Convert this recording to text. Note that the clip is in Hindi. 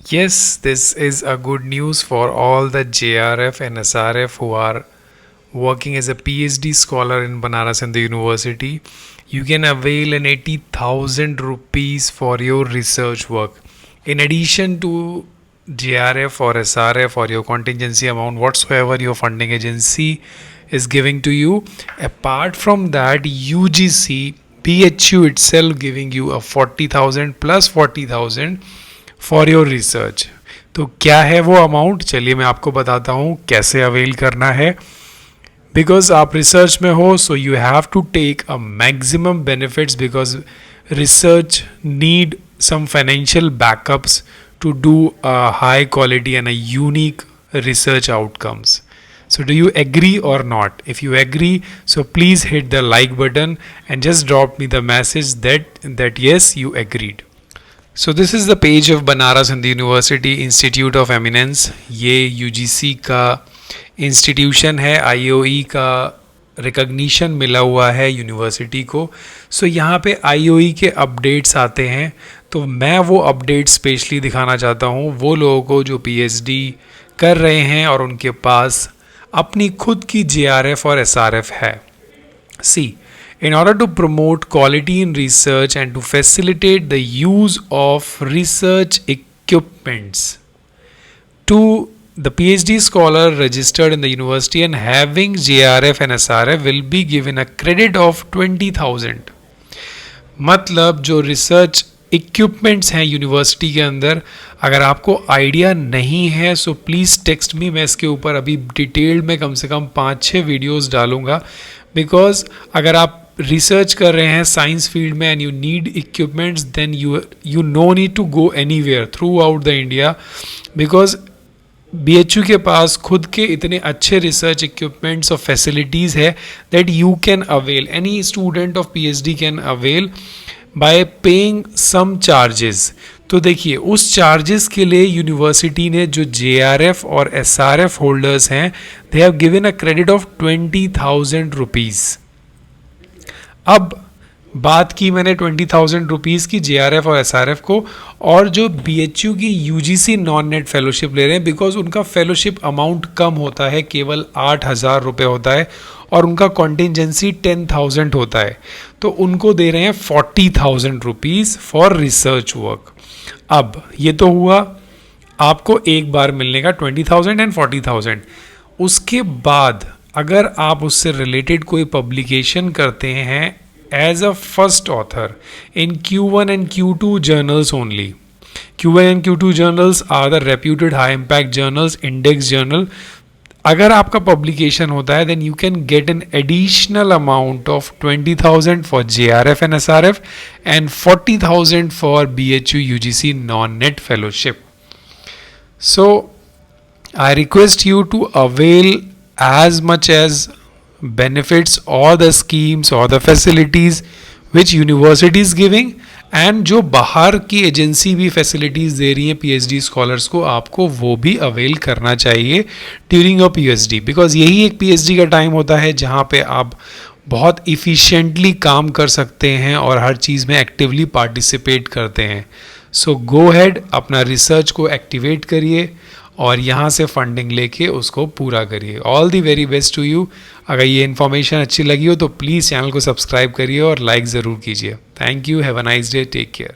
Yes, this is a good news for all the JRF and SRF who are working as a PhD scholar in Banaras Hindu University. You can avail an 80,000 rupees for your research work. In addition to JRF or SRF or your contingency amount, whatsoever your funding agency is giving to you, apart from that, UGC, BHU itself giving you a 40,000 plus 40,000 for your research. तो क्या है वो अमाउंट, चलिए मैं आपको बताता हूँ कैसे अवेल करना है. बिकॉज आप रिसर्च में हो, so you have to take a maximum benefits because research need some financial backups to do a high quality and a unique research outcomes. So do you agree or not? If you agree, so please hit the like button and just drop me the message that yes, you agreed. So this is the page of Banaras Hindu University Institute of Eminence. ये UGC का इंस्टीट्यूशन है, IOE का रिकग्निशन मिला हुआ है यूनिवर्सिटी को. सो यहाँ पे IOE के अपडेट्स आते हैं, तो मैं वो अपडेट स्पेशली दिखाना चाहता हूँ वो लोगों को जो PhD कर रहे हैं और उनके पास अपनी खुद की JRF और SRF है. सी, in order to promote quality in research and to facilitate the use of research equipments to the PhD scholar registered in the university and having JRF and SRF will be given a credit of 20,000. मतलब जो रिसर्च इक्विपमेंट्स हैं यूनिवर्सिटी के अंदर, अगर आपको आइडिया नहीं है सो प्लीज़ टेक्स्ट मी. मैं इसके ऊपर अभी डिटेल्ड में कम से कम 5-6 वीडियोस डालूंगा. बिकॉज अगर आप रिसर्च कर रहे हैं साइंस फील्ड में and you need equipments, then you no need to go anywhere throughout the India. Because BHU के पास खुद के इतने अच्छे रिसर्च इक्विपमेंट्स और फैसिलिटीज़ है that you can avail, any student of PhD can avail by paying some charges. तो देखिए उस चार्जेस के लिए यूनिवर्सिटी ने जो JRF और SRF होल्डर्स हैं, they have given a credit of 20,000 rupees. अब बात की मैंने 20,000 रुपीज़ की JRF और SRF को, और जो BHU की UGC नॉन नेट फेलोशिप ले रहे हैं बिकॉज उनका फेलोशिप अमाउंट कम होता है, केवल 8,000 रुपये होता है और उनका कॉन्टिजेंसी 10,000 होता है, तो उनको दे रहे हैं 40,000 रुपीज़ फॉर रिसर्च वर्क. अब ये तो हुआ आपको एक बार मिलने का 20,000 एंड 40,000. उसके बाद अगर आप उससे रिलेटेड कोई पब्लिकेशन करते हैं as a first author in Q1 and Q2 journals only. Q1 and Q2 journals are the reputed high impact journals, index journal. अगर आपका publication होता है then you can get an additional amount of 20,000 for JRF and SRF and 40,000 for BHU UGC non-net fellowship. So I request you to avail as much as benefits or the schemes or the facilities which university is giving, and जो बाहर की एजेंसी भी फैसिलिटीज़ दे रही हैं PhD स्कॉलर्स को, आपको वो भी अवेल करना चाहिए ड्यूरिंग अ PhD. बिकॉज यही एक PhD का टाइम होता है जहाँ पे आप बहुत इफ़िशिएंटली काम कर सकते हैं और हर चीज़ में एक्टिवली पार्टिसिपेट करते हैं. सो गो हैड, अपना रिसर्च को एक्टिवेट करिए और यहाँ से फंडिंग लेके उसको पूरा करिए. All the very best to you. अगर ये इन्फॉर्मेशन अच्छी लगी हो तो प्लीज़ चैनल को सब्सक्राइब करिए और लाइक ज़रूर कीजिए. Thank you. Have a nice day. Take care.